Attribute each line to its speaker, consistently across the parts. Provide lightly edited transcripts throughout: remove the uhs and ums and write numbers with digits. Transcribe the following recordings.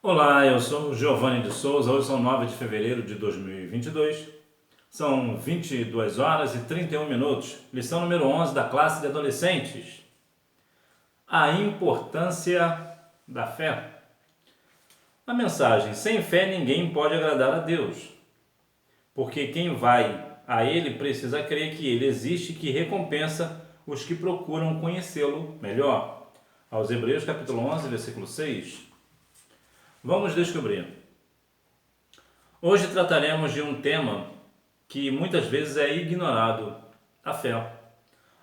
Speaker 1: Olá, eu sou o Giovanni de Souza. Hoje são 9 de fevereiro de 2022. São 22 horas e 31 minutos. Lição número 11 da classe de adolescentes. A importância da fé. A mensagem: sem fé ninguém pode agradar a Deus, porque quem vai a Ele precisa crer que Ele existe e que recompensa os que procuram conhecê-lo melhor. Aos Hebreus capítulo 11, versículo 6. Vamos descobrir. Hoje trataremos de um tema que muitas vezes é ignorado, a fé.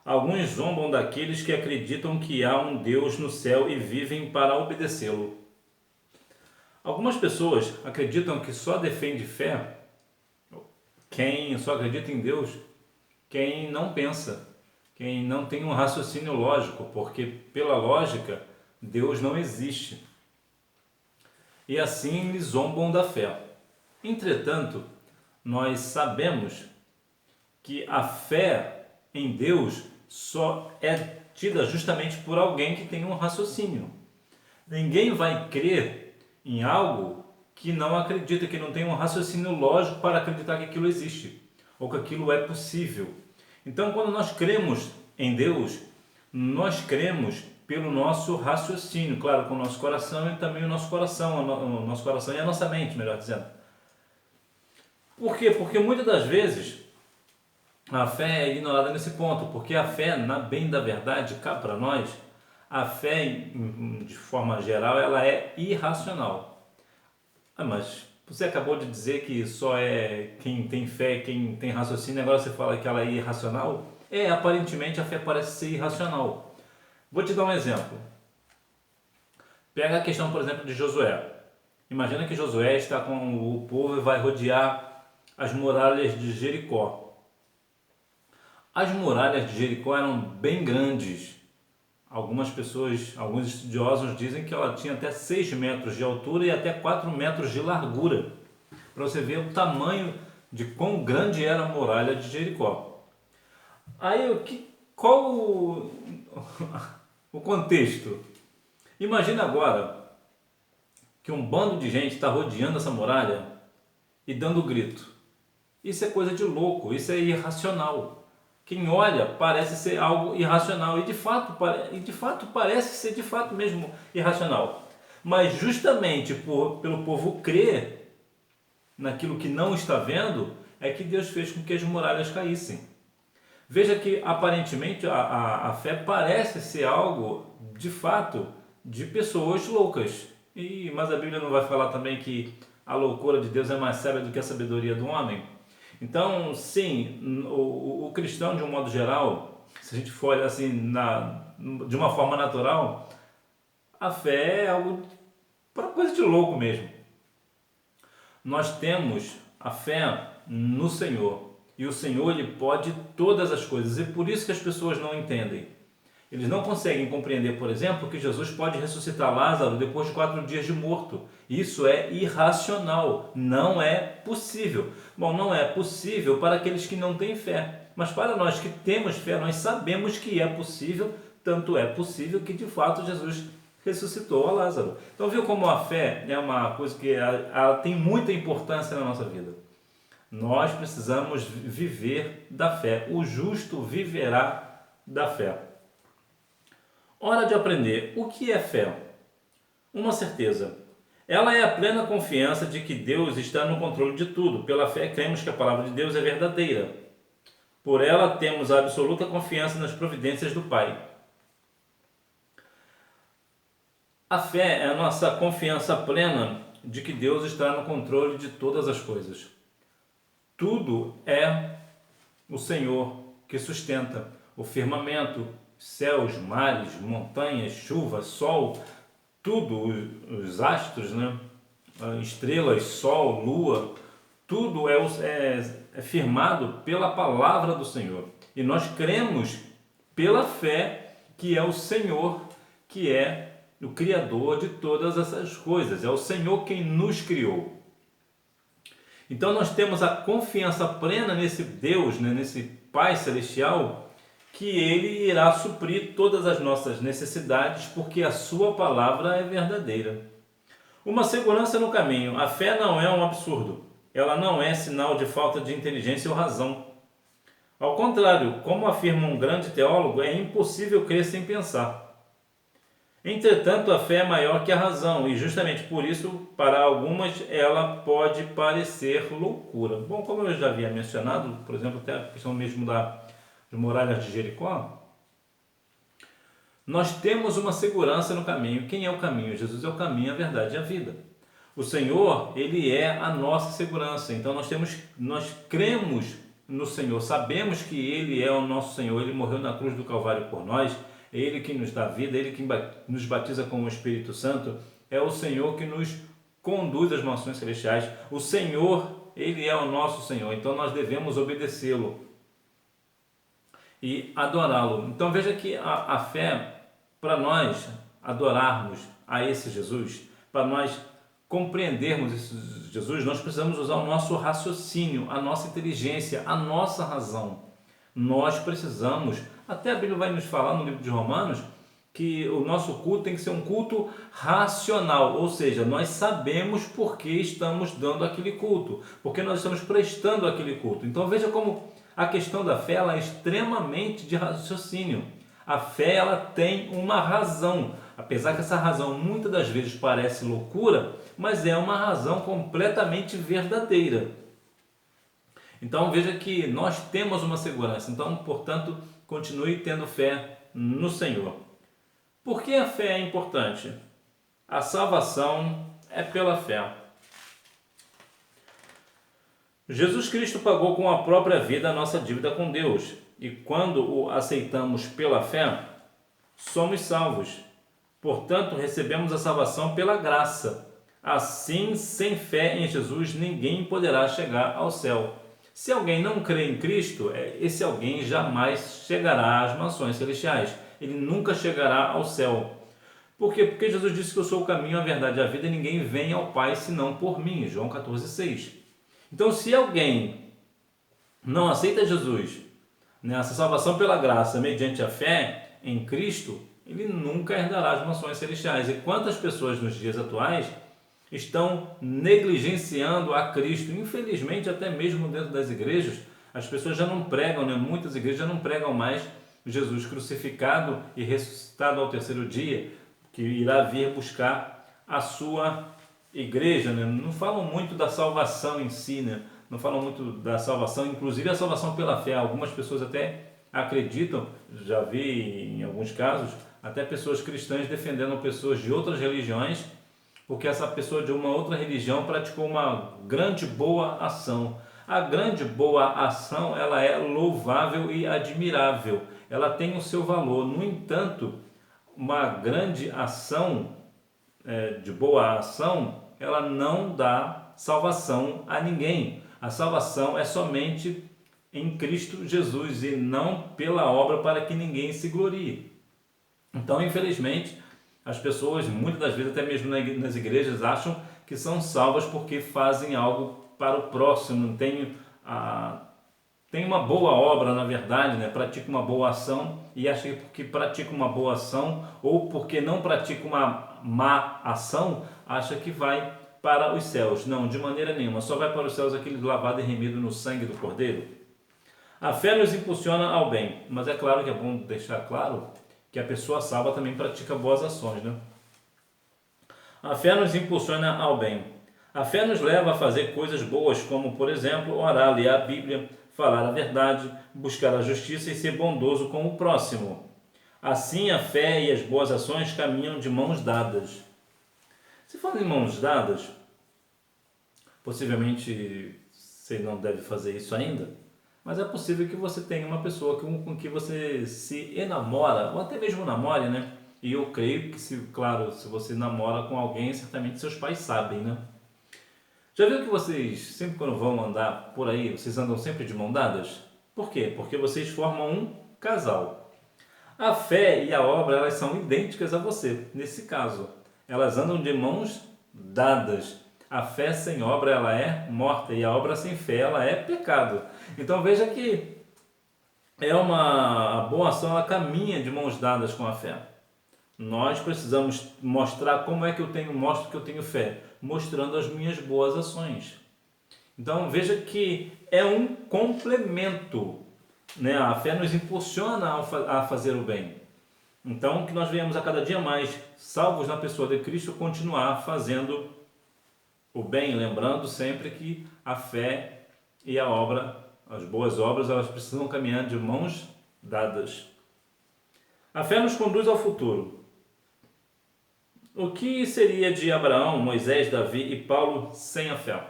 Speaker 1: Alguns zombam daqueles que acreditam que há um Deus no céu e vivem para obedecê-lo. Algumas pessoas acreditam que só defende fé quem só acredita em Deus, quem não pensa, quem não tem um raciocínio lógico, porque pela lógica Deus não existe. E assim eles zombam da fé. Entretanto, nós sabemos que a fé em Deus só é tida justamente por alguém que tem um raciocínio. Ninguém vai crer em algo que não acredita, que não tem um raciocínio lógico para acreditar que aquilo existe, ou que aquilo é possível. Então, quando nós cremos em Deus, nós cremos pelo nosso raciocínio, claro, com o nosso coração e também o nosso coração e a nossa mente, melhor dizendo. Por quê? Porque muitas das vezes a fé é ignorada nesse ponto, porque a fé, bem da verdade, cá para nós, a fé, de forma geral, ela é irracional. Mas você acabou de dizer que só é quem tem fé, quem tem raciocínio, agora você fala que ela é irracional? Aparentemente a fé parece ser irracional. Vou te dar um exemplo. Pega a questão, por exemplo, de Josué. Imagina que Josué está com o povo e vai rodear as muralhas de Jericó. As muralhas de Jericó eram bem grandes. Alguns estudiosos dizem que ela tinha até 6 metros de altura e até 4 metros de largura. Para você ver o tamanho de quão grande era a muralha de Jericó. Aí, qual o contexto? Imagina agora que um bando de gente está rodeando essa muralha e dando grito. Isso é coisa de louco, isso é irracional. Quem olha parece ser algo irracional e de fato parece ser de fato mesmo irracional. Mas justamente pelo povo crer naquilo que não está vendo, é que Deus fez com que as muralhas caíssem. Veja que aparentemente a fé parece ser algo de fato de pessoas loucas. Mas a Bíblia não vai falar também que a loucura de Deus é mais sábia do que a sabedoria do homem? Então, sim, o cristão, de um modo geral, se a gente for olhar assim de uma forma natural, a fé é algo para coisa de louco mesmo. Nós temos a fé no Senhor, e o Senhor ele pode todas as coisas, e por isso que as pessoas não entendem. Eles não conseguem compreender, por exemplo, que Jesus pode ressuscitar Lázaro depois de 4 dias de morto. Isso é irracional, não é possível. Bom, não é possível para aqueles que não têm fé, mas para nós que temos fé, nós sabemos que é possível, tanto é possível que de fato Jesus ressuscitou a Lázaro. Então viu como a fé é uma coisa que ela tem muita importância na nossa vida. Nós precisamos viver da fé. O justo viverá da fé. Hora de aprender. O que é fé? Uma certeza. Ela é a plena confiança de que Deus está no controle de tudo. Pela fé, cremos que a palavra de Deus é verdadeira. Por ela, temos a absoluta confiança nas providências do Pai. A fé é a nossa confiança plena de que Deus está no controle de todas as coisas. Tudo é o Senhor que sustenta o firmamento, céus, mares, montanhas, chuva, sol, tudo, os astros, estrelas, sol, lua, tudo é firmado pela palavra do Senhor. E nós cremos pela fé que é o Senhor, que é o Criador de todas essas coisas. É o Senhor quem nos criou. Então nós temos a confiança plena nesse Deus, nesse Pai Celestial, que Ele irá suprir todas as nossas necessidades, porque a sua palavra é verdadeira. Uma segurança no caminho. A fé não é um absurdo. Ela não é sinal de falta de inteligência ou razão. Ao contrário, como afirma um grande teólogo, é impossível crer sem pensar. Entretanto, a fé é maior que a razão e justamente por isso, para algumas, ela pode parecer loucura. Bom, como eu já havia mencionado, por exemplo, até a questão mesmo das muralhas de Jericó, nós temos uma segurança no caminho. Quem é o caminho? Jesus é o caminho, a verdade e a vida. O Senhor, Ele é a nossa segurança. Então nós cremos no Senhor, sabemos que Ele é o nosso Senhor. Ele morreu na cruz do Calvário por nós. É Ele que nos dá vida, é Ele que nos batiza com o Espírito Santo. É o Senhor que nos conduz às mansões celestiais. O Senhor, Ele é o nosso Senhor. Então nós devemos obedecê-lo e adorá-lo. Então veja que a fé, para nós adorarmos a esse Jesus, para nós compreendermos esse Jesus, nós precisamos usar o nosso raciocínio, a nossa inteligência, a nossa razão. Nós precisamos, até a Bíblia vai nos falar no livro de Romanos, que o nosso culto tem que ser um culto racional, ou seja, nós sabemos por que estamos dando aquele culto, porque nós estamos prestando aquele culto. Então veja como a questão da fé ela é extremamente de raciocínio. A fé ela tem uma razão, apesar que essa razão muitas das vezes parece loucura, mas é uma razão completamente verdadeira. Então veja que nós temos uma segurança, então portanto continue tendo fé no Senhor. Por que a fé é importante? A salvação é pela fé. Jesus Cristo pagou com a própria vida a nossa dívida com Deus. E quando o aceitamos pela fé, somos salvos. Portanto, recebemos a salvação pela graça. Assim, sem fé em Jesus, ninguém poderá chegar ao céu. Se alguém não crê em Cristo, esse alguém jamais chegará às mansões celestiais. Ele nunca chegará ao céu. Por quê? Porque Jesus disse que eu sou o caminho, a verdade e a vida e ninguém vem ao Pai senão por mim. João 14,6. Então, se alguém não aceita Jesus, nessa salvação pela graça, mediante a fé em Cristo, ele nunca herdará as mansões celestiais. E quantas pessoas nos dias atuais estão negligenciando a Cristo? Infelizmente, até mesmo dentro das igrejas, as pessoas já não pregam, né? Muitas igrejas já não pregam mais Jesus crucificado e ressuscitado ao terceiro dia, que irá vir buscar a sua igreja, né? Não falam muito da salvação em si, né? Não falam muito da salvação, inclusive a salvação pela fé. Algumas pessoas até acreditam, já vi em alguns casos, até pessoas cristãs defendendo pessoas de outras religiões, porque essa pessoa de uma outra religião praticou uma grande boa ação. A grande boa ação, ela é louvável e admirável, ela tem o seu valor. No entanto, uma grande ação, de boa ação, ela não dá salvação a ninguém. A salvação é somente em Cristo Jesus e não pela obra para que ninguém se glorie. Então, infelizmente, as pessoas, muitas das vezes, até mesmo nas igrejas, acham que são salvas porque fazem algo para o próximo, tem uma boa obra, na verdade, né? Pratica uma boa ação e acha que porque pratica uma boa ação ou porque não pratica uma má ação, acha que vai para os céus. Não, de maneira nenhuma, só vai para os céus aquele lavado e remido no sangue do Cordeiro. A fé nos impulsiona ao bem, mas é claro que é bom deixar claro que a pessoa salva também pratica boas ações, né? A fé nos impulsiona ao bem. A fé nos leva a fazer coisas boas, como, por exemplo, orar, ler a Bíblia, falar a verdade, buscar a justiça e ser bondoso com o próximo. Assim, a fé e as boas ações caminham de mãos dadas. Se falam em mãos dadas, possivelmente você não deve fazer isso ainda, mas é possível que você tenha uma pessoa com que você se enamora, ou até mesmo namore, né? E eu creio que, se você namora com alguém, certamente seus pais sabem, né? Já viu que vocês, sempre quando vão andar por aí, vocês andam sempre de mão dadas? Por quê? Porque vocês formam um casal. A fé e a obra, elas são idênticas a você, nesse caso. Elas andam de mãos dadas. A fé sem obra, ela é morta, e a obra sem fé, ela é pecado. Então veja que a boa ação, ela caminha de mãos dadas com a fé. Nós precisamos mostrar como é que mostro que eu tenho fé, mostrando as minhas boas ações. Então veja que é um complemento, né? A fé nos impulsiona a fazer o bem. Então que nós venhamos a cada dia mais, salvos na pessoa de Cristo, continuar fazendo o bem, lembrando sempre que a fé e a obra, as boas obras, elas precisam caminhar de mãos dadas. A fé nos conduz ao futuro. O que seria de Abraão, Moisés, Davi e Paulo sem a fé?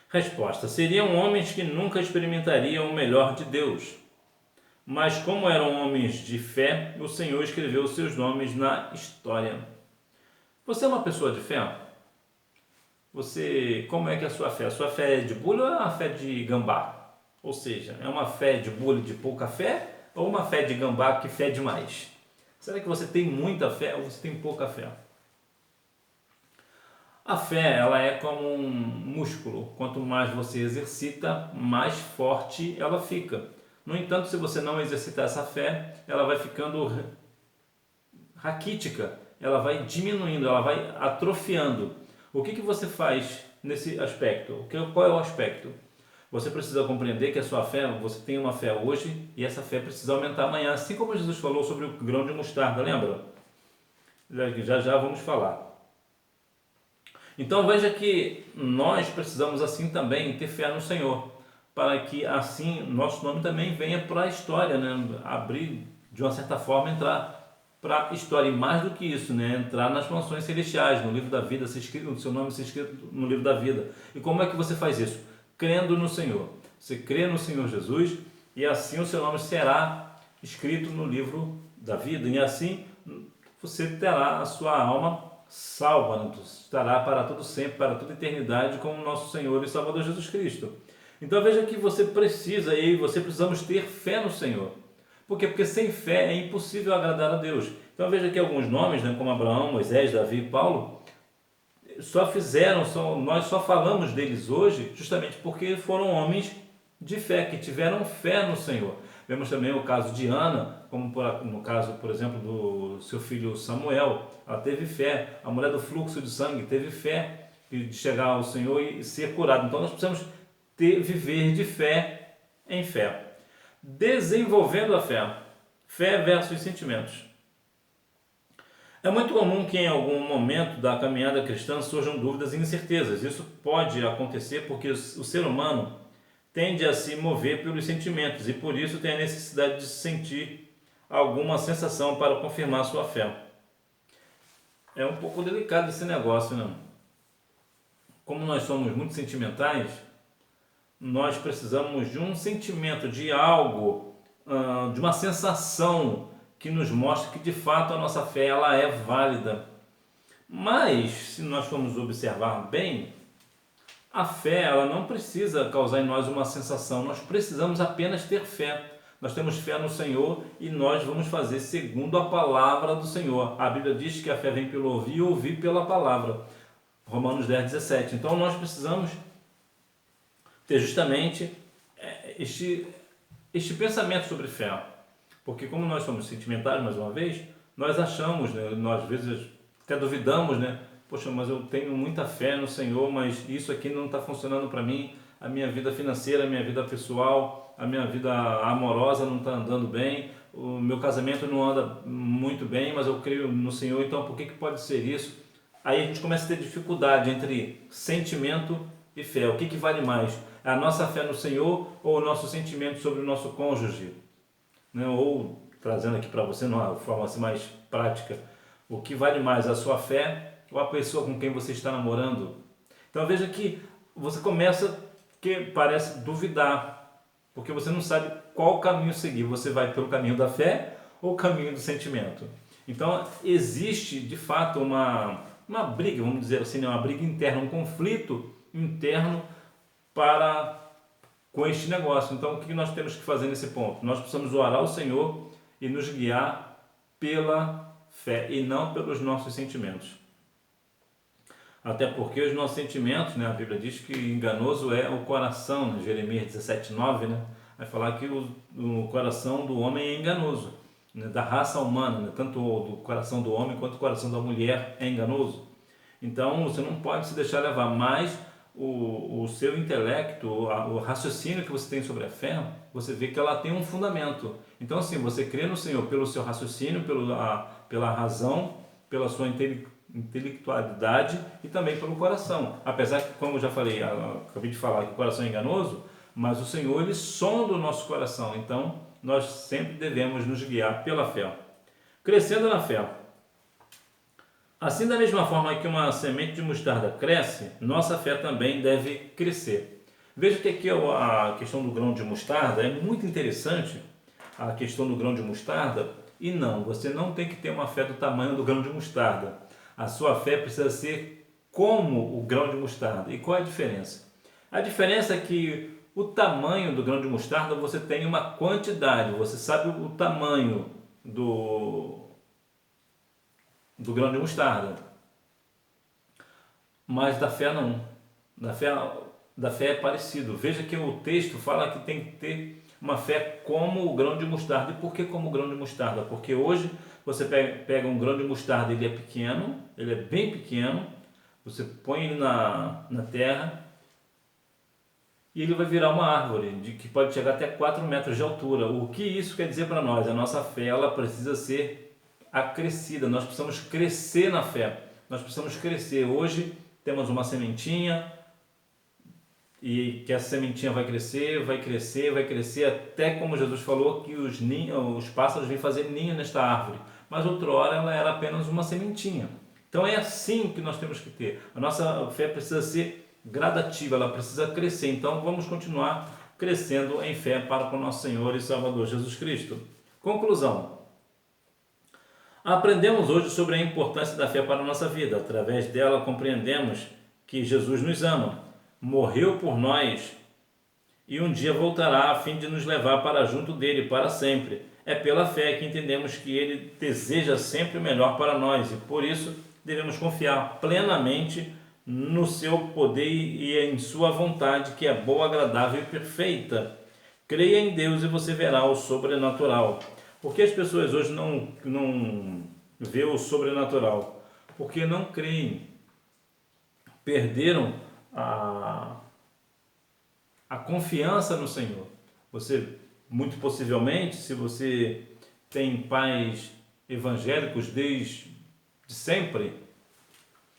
Speaker 1: Resposta: seriam homens que nunca experimentariam o melhor de Deus. Mas como eram homens de fé, o Senhor escreveu seus nomes na história. Você é uma pessoa de fé? Como é que é a sua fé? A sua fé é de bule ou é uma fé de gambá? Ou seja, é uma fé de bule de pouca fé ou uma fé de gambá que fé demais? Será que você tem muita fé ou você tem pouca fé? A fé, ela é como um músculo. Quanto mais você exercita, mais forte ela fica. No entanto, se você não exercitar essa fé, ela vai ficando raquítica, ela vai diminuindo, ela vai atrofiando. O que você faz nesse aspecto? Qual é o aspecto? Você precisa compreender que a sua fé, você tem uma fé hoje e essa fé precisa aumentar amanhã, assim como Jesus falou sobre o grão de mostarda, lembra? Já vamos falar. Então veja que nós precisamos assim também ter fé no Senhor, para que assim nosso nome também venha para a história, né? Abrir, de uma certa forma, entrar para a história, e mais do que isso, né? Entrar nas mansões celestiais, no livro da vida, o seu nome ser escrito no livro da vida. E como é que você faz isso? Crendo no Senhor. Você crê no Senhor Jesus e assim o seu nome será escrito no livro da vida, e assim você terá a sua alma salva, né? Estará para todo sempre, para toda eternidade com o nosso Senhor e Salvador Jesus Cristo. Então veja que você precisa, e você precisamos ter fé no Senhor. Por quê? Porque sem fé é impossível agradar a Deus. Então veja que alguns nomes, né, como Abraão, Moisés, Davi e Paulo, nós só falamos deles hoje justamente porque foram homens de fé, que tiveram fé no Senhor. Vemos também o caso de Ana, como no caso, por exemplo, do seu filho Samuel. Ela teve fé. A mulher do fluxo de sangue teve fé de chegar ao Senhor e ser curado. Então nós precisamos viver de fé em fé. Desenvolvendo a fé. Fé versus sentimentos. É muito comum que em algum momento da caminhada cristã surjam dúvidas e incertezas. Isso pode acontecer porque o ser humano tende a se mover pelos sentimentos e por isso tem a necessidade de sentir alguma sensação para confirmar sua fé. É um pouco delicado esse negócio, né? Como nós somos muito sentimentais, nós precisamos de um sentimento, de algo, de uma sensação que nos mostre que de fato a nossa fé ela é válida. Mas, se nós formos observar bem, a fé ela não precisa causar em nós uma sensação, nós precisamos apenas ter fé. Nós temos fé no Senhor e nós vamos fazer segundo a palavra do Senhor. A Bíblia diz que a fé vem pelo ouvir e ouvir pela palavra. Romanos 10:17. Então nós precisamos ter justamente este pensamento sobre fé. Porque como nós somos sentimentais, mais uma vez, nós achamos, né, nós às vezes até duvidamos, né? Poxa, mas eu tenho muita fé no Senhor, mas isso aqui não está funcionando para mim. A minha vida financeira, a minha vida pessoal, a minha vida amorosa não está andando bem. O meu casamento não anda muito bem, mas eu creio no Senhor, então por que pode ser isso? Aí a gente começa a ter dificuldade entre sentimento e fé. O que vale mais? É a nossa fé no Senhor ou o nosso sentimento sobre o nosso cônjuge? Né? Ou, trazendo aqui para você, numa forma assim mais prática, o que vale mais, a sua fé ou a pessoa com quem você está namorando? Então veja que você começa que parece duvidar, porque você não sabe qual caminho seguir. Você vai pelo caminho da fé ou o caminho do sentimento? Então existe de fato uma briga, vamos dizer assim, uma briga interna, um conflito interno com este negócio. Então o que nós temos que fazer nesse ponto? Nós precisamos orar ao Senhor e nos guiar pela fé e não pelos nossos sentimentos. Até porque os nossos sentimentos, né, a Bíblia diz que enganoso é o coração, né, Jeremias 17:9, né, vai falar que o coração do homem é enganoso. né, da raça humana, né, tanto do coração do homem quanto do coração da mulher é enganoso. Então você não pode se deixar levar, mas o seu intelecto, o raciocínio que você tem sobre a fé, você vê que ela tem um fundamento. Então assim, você crê no Senhor pelo seu raciocínio, pela razão, pela sua intelectualidade e também pelo coração. Apesar que, como eu já falei, acabei de falar que o coração é enganoso, mas o Senhor, ele sonda o nosso coração. Então nós sempre devemos nos guiar pela fé. Crescendo na fé. Assim, da mesma forma que uma semente de mostarda cresce, nossa fé também deve crescer. Veja que aqui a questão do grão de mostarda é muito interessante, a questão do grão de mostarda, e não, você não tem que ter uma fé do tamanho do grão de mostarda. A sua fé precisa ser como o grão de mostarda. E qual é a diferença? A diferença é que o tamanho do grão de mostarda você tem uma quantidade, você sabe o tamanho do grão de mostarda, mas da fé não. Da fé é parecido. Veja que o texto fala que tem que ter uma fé como o grão de mostarda. E por que como o grão de mostarda? Porque hoje você pega um grão de mostarda, ele é pequeno, ele é bem pequeno, você põe ele na terra e ele vai virar uma árvore que pode chegar até 4 metros de altura. O que isso quer dizer para nós? A nossa fé, ela precisa ser acrescida, nós precisamos crescer na fé, nós precisamos crescer. Hoje temos uma sementinha e que essa sementinha vai crescer, vai crescer, vai crescer, até como Jesus falou que os pássaros vêm fazer ninho nesta árvore, mas outrora ela era apenas uma sementinha. Então é assim que nós temos que ter, a nossa fé precisa ser gradativa, ela precisa crescer. Então vamos continuar crescendo em fé para com nosso Senhor e Salvador Jesus Cristo. Conclusão. Aprendemos hoje sobre a importância da fé para a nossa vida. Através dela compreendemos que Jesus nos ama, morreu por nós e um dia voltará a fim de nos levar para junto dele para sempre. É pela fé que entendemos que ele deseja sempre o melhor para nós e por isso devemos confiar plenamente no seu poder e em sua vontade, que é boa, agradável e perfeita. Creia em Deus e você verá o sobrenatural. Por que as pessoas hoje não vê o sobrenatural? Porque não creem. Perderam a confiança no Senhor. Você, muito possivelmente, se você tem pais evangélicos desde sempre,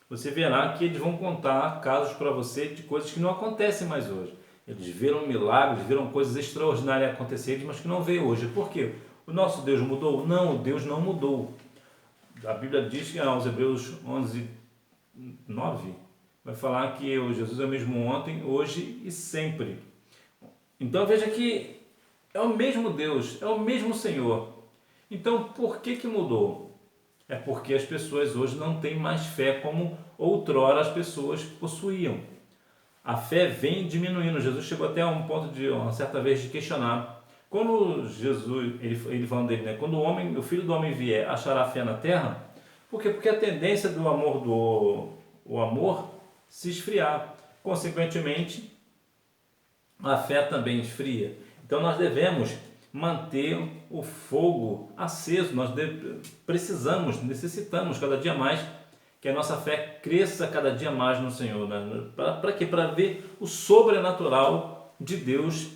Speaker 1: você verá que eles vão contar casos para você de coisas que não acontecem mais hoje. Eles viram milagres, viram coisas extraordinárias acontecerem, mas que não vê hoje. Por quê? O nosso Deus mudou? Não, Deus não mudou. A Bíblia diz que aos Hebreus 11, 9, vai falar que o Jesus é o mesmo ontem, hoje e sempre. Então veja que é o mesmo Deus, é o mesmo Senhor. Então por que mudou? É porque as pessoas hoje não têm mais fé como outrora as pessoas possuíam. A fé vem diminuindo. Jesus chegou até a um ponto de, uma certa vez, de questionar. Quando Jesus, ele falando dele, né? Quando o Filho do Homem vier, achará fé na terra? Por quê? Porque a tendência do amor, o amor se esfriar. Consequentemente, a fé também esfria. Então nós devemos manter o fogo aceso. Nós necessitamos cada dia mais que a nossa fé cresça cada dia mais no Senhor. Né? Para quê? Para ver o sobrenatural de Deus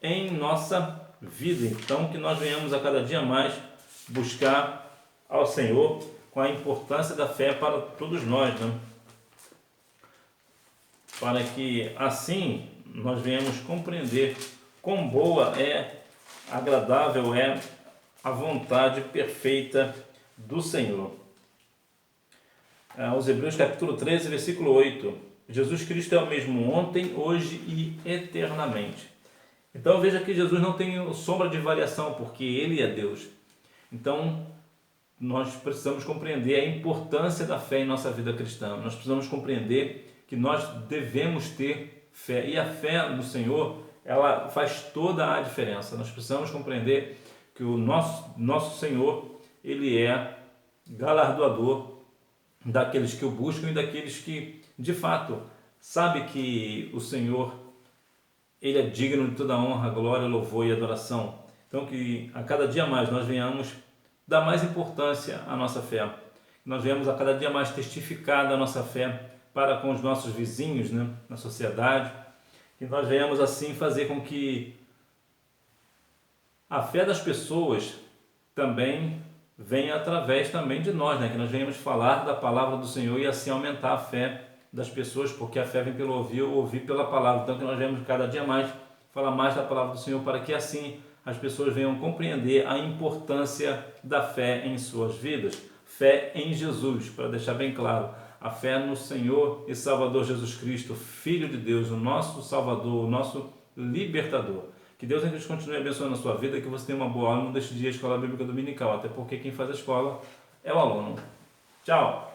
Speaker 1: em nossa vida. Então que nós venhamos a cada dia mais buscar ao Senhor com a importância da fé para todos nós, né? Para que assim nós venhamos compreender quão boa é, agradável é a vontade perfeita do Senhor. Aos Hebreus capítulo 13, versículo 8. Jesus Cristo é o mesmo ontem, hoje e eternamente. Então veja que Jesus não tem sombra de variação, porque Ele é Deus. Então nós precisamos compreender a importância da fé em nossa vida cristã. Nós precisamos compreender que nós devemos ter fé. E a fé no Senhor, ela faz toda a diferença. Nós precisamos compreender que o nosso Senhor, Ele é galardoador daqueles que o buscam e daqueles que, de fato, sabe que o Senhor, Ele é digno de toda honra, glória, louvor e adoração. Então que a cada dia mais nós venhamos dar mais importância à nossa fé. Nós venhamos a cada dia mais testificar da nossa fé para com os nossos vizinhos, né, na sociedade. Que nós venhamos assim fazer com que a fé das pessoas também venha através também de nós, né? Que nós venhamos falar da palavra do Senhor e assim aumentar a fé das pessoas, porque a fé vem pelo ouvir pela palavra. Então que nós venhamos cada dia mais falar mais da palavra do Senhor, para que assim as pessoas venham compreender a importância da fé em suas vidas. Fé em Jesus, para deixar bem claro, a fé no Senhor e Salvador Jesus Cristo, Filho de Deus, o nosso Salvador, o nosso libertador. Que Deus em Cristo continue abençoando a sua vida, que você tenha uma boa aula, não deixe de ir à Escola Bíblica Dominical, até porque quem faz a escola é o aluno. Tchau!